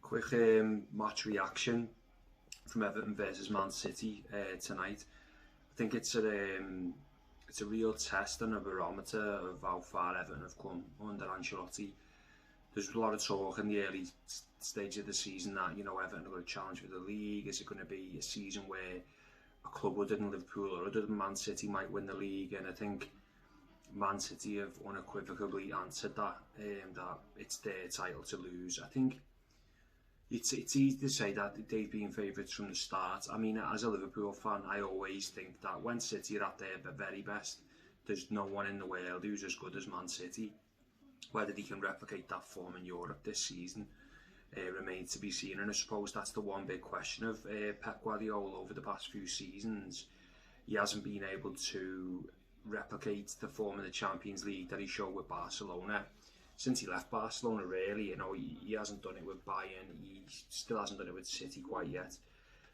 Quick match reaction from Everton versus Man City tonight. I think it's a real test and a barometer of how far Everton have come under Ancelotti. There's a lot of talk in the early stage of the season that Everton are going to challenge for the league. Is it going to be a season where a club other than Liverpool or other than Man City might win the league? And I think Man City have unequivocally answered that, that it's their title to lose. I think it's easy to say that they've been favourites from the start. I mean, as a Liverpool fan, I always think that when City are at their very best, there's no one in the world who's as good as Man City. Whether they can replicate that form in Europe this season remains to be seen, and I suppose that's the one big question of Pep Guardiola over the past few seasons. He hasn't been able to replicate the form of the Champions League that he showed with Barcelona since he left Barcelona. Really, he hasn't done it with Bayern. He still hasn't done it with City quite yet.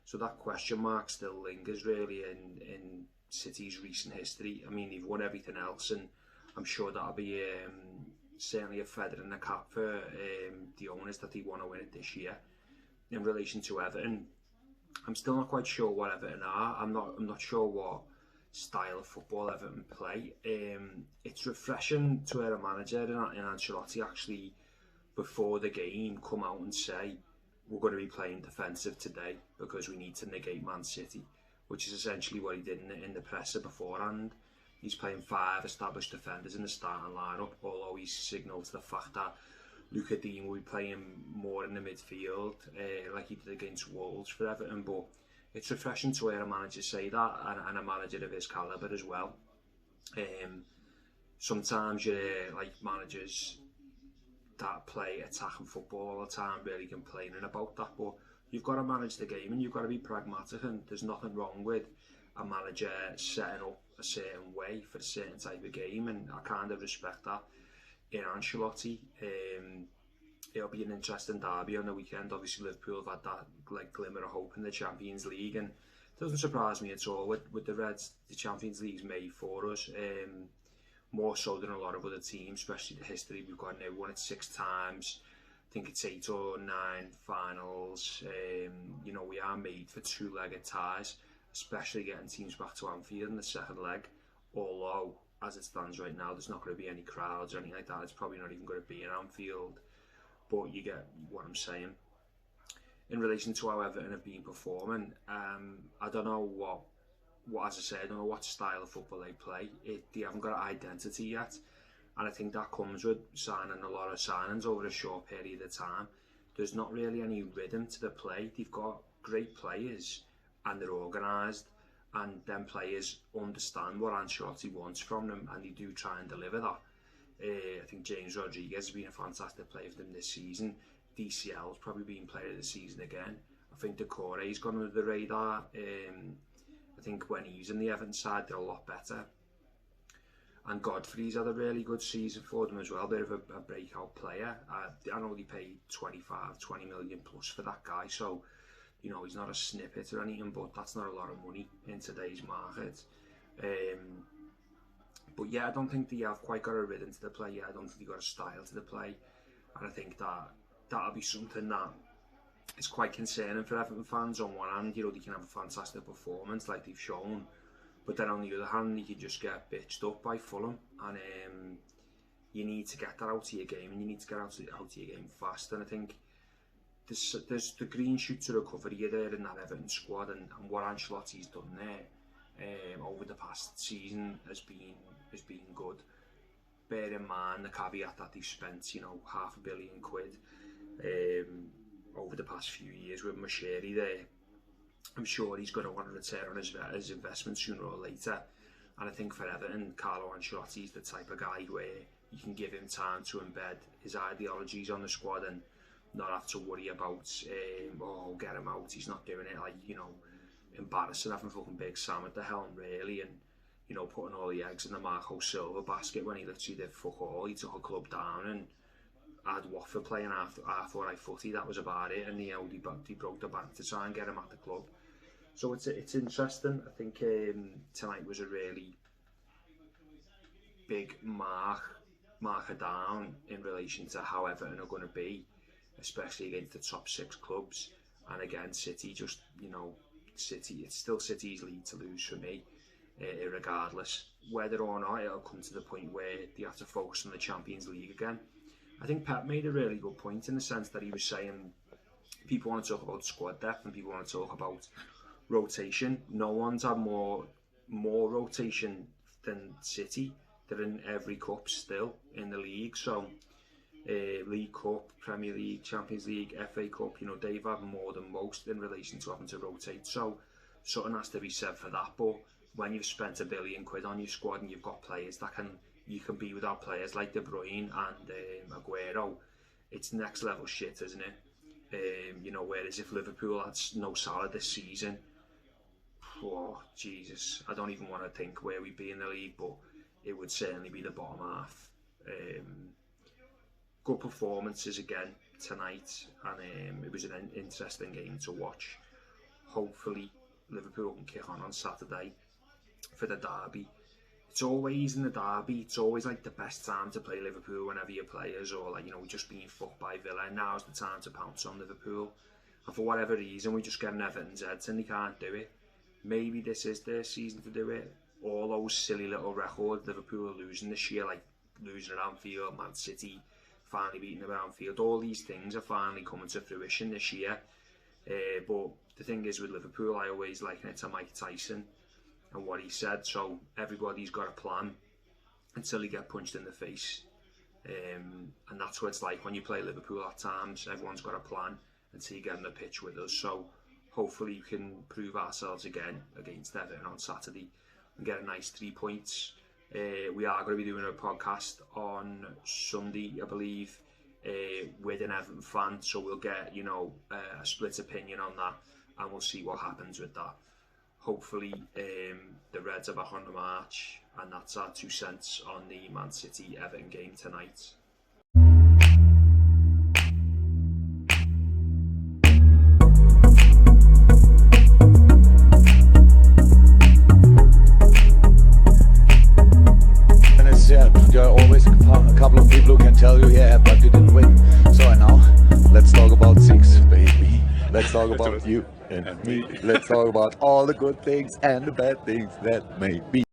So that question mark still lingers really in City's recent history. I mean, they've won everything else, and I'm sure that'll be certainly a feather in the cap for the owners that they want to win it this year. In relation to Everton, I'm still not quite sure what Everton are. I'm not sure what style of football Everton play. It's refreshing to hear a manager in Ancelotti actually before the game come out and say we're going to be playing defensive today because we need to negate Man City, which is essentially what he did in the presser beforehand. He's playing 5 established defenders in the starting lineup, although he's signalled to the fact that Luca Dean will be playing more in the midfield, like he did against Wolves for Everton. But it's refreshing to hear a manager say that, and a manager of his calibre as well. Sometimes you like managers that play attacking football all the time really complaining about that, but you've got to manage the game and you've got to be pragmatic, and there's nothing wrong with a manager setting up a certain way for a certain type of game, and I kind of respect that in Ancelotti. It'll be an interesting derby on the weekend. Obviously Liverpool have had that glimmer of hope in the Champions League, and it doesn't surprise me at all with the Reds. The Champions League's made for us, more so than a lot of other teams, especially the history we've got now. Won it 6 times. I think it's 8 or 9 finals. We are made for 2-legged ties, especially getting teams back to Anfield in the second leg. Although, as it stands right now, there's not going to be any crowds or anything like that. It's probably not even going to be in Anfield. But you get what I'm saying. In relation to how Everton have been performing, I don't know what as I say, I don't know what style of football they play. They haven't got an identity yet. And I think that comes with signing a lot of signings over a short period of time. There's not really any rhythm to the play. They've got great players and they're organised, and then players understand what Ancelotti wants from them, and they do try and deliver that. I think James Rodriguez has been a fantastic player for them this season. DCL's probably been player of the season again. I think Decore's gone under the radar. I think when he's in the Everton side, they're a lot better. And Godfrey's had a really good season for them as well. Bit of a breakout player. I know they paid 20 million plus for that guy, so he's not a snippet or anything, but that's not a lot of money in today's market. But yeah, I don't think they have quite got a rhythm to the play yet. I don't think they've got a style to the play, and I think that'll be something that is quite concerning for Everton fans. On one hand, they can have a fantastic performance like they've shown, but then on the other hand, they can just get bitched up by Fulham, and you need to get that out of your game, and you need to get out of your game fast. And I think there's the green shoots of recovery there in that Everton squad, and what Ancelotti's done there over the past season has been good. Bear in mind the caveat that they've spent £500 million over the past few years with Merseyside there. I'm sure he's going to want to return on his investment sooner or later, and I think for Everton, Carlo Ancelotti's the type of guy where you can give him time to embed his ideologies on the squad and not have to worry about get him out, he's not doing it, embarrassing having fucking Big Sam at the helm really, and putting all the eggs in the Marco Silva basket when he literally did fuck all. He took a club down and had Watford playing half alright footy, that was about it, and they broke the bank to try and get him at the club. So it's interesting. I think tonight was a really big marker down in relation to how Everton are going to be especially against the top 6 clubs. And again, City just, City, it's still City's league to lose for me, regardless. Whether or not it'll come to the point where they have to focus on the Champions League again. I think Pep made a really good point in the sense that he was saying people want to talk about squad depth and people want to talk about rotation. No one's had more rotation than City. They're in every cup still in the league. So League Cup, Premier League, Champions League, FA Cup, they've had more than most in relation to having to rotate. So something has to be said for that. But when you've spent £1 billion on your squad and you've got players that you can be without players like De Bruyne and Aguero, it's next level shit, isn't it? Whereas if Liverpool had no Salah this season, oh Jesus, I don't even want to think where we'd be in the league, but it would certainly be the bottom half. Good performances again tonight, and it was an interesting game to watch. Hopefully Liverpool can kick on Saturday for the derby. It's always in the derby, it's always like the best time to play Liverpool whenever you play us, or like, we're just being fucked by Villa, and now's the time to pounce on Liverpool. And for whatever reason, we just get an Everton's heads and they can't do it. Maybe this is their season to do it. All those silly little records Liverpool are losing this year, like losing at Anfield, Man City finally beating them at Anfield, all these things are finally coming to fruition this year. But the thing is with Liverpool, I always liken it to Mike Tyson and what he said. So everybody's got a plan until you get punched in the face. And that's what it's like when you play Liverpool at times. Everyone's got a plan until you get on the pitch with us. So hopefully we can prove ourselves again against Everton on Saturday and get a nice 3 points. We are going to be doing a podcast on Sunday, I believe, with an Everton fan, so we'll get a split opinion on that, and we'll see what happens with that. Hopefully the Reds are back on the march, and that's our 2 cents on the Man City Everton game tonight. There are always a couple of people who can tell you, yeah, but you didn't win. So now, let's talk about 6, baby. Let's talk about you and me. Let's talk about all the good things and the bad things that may be.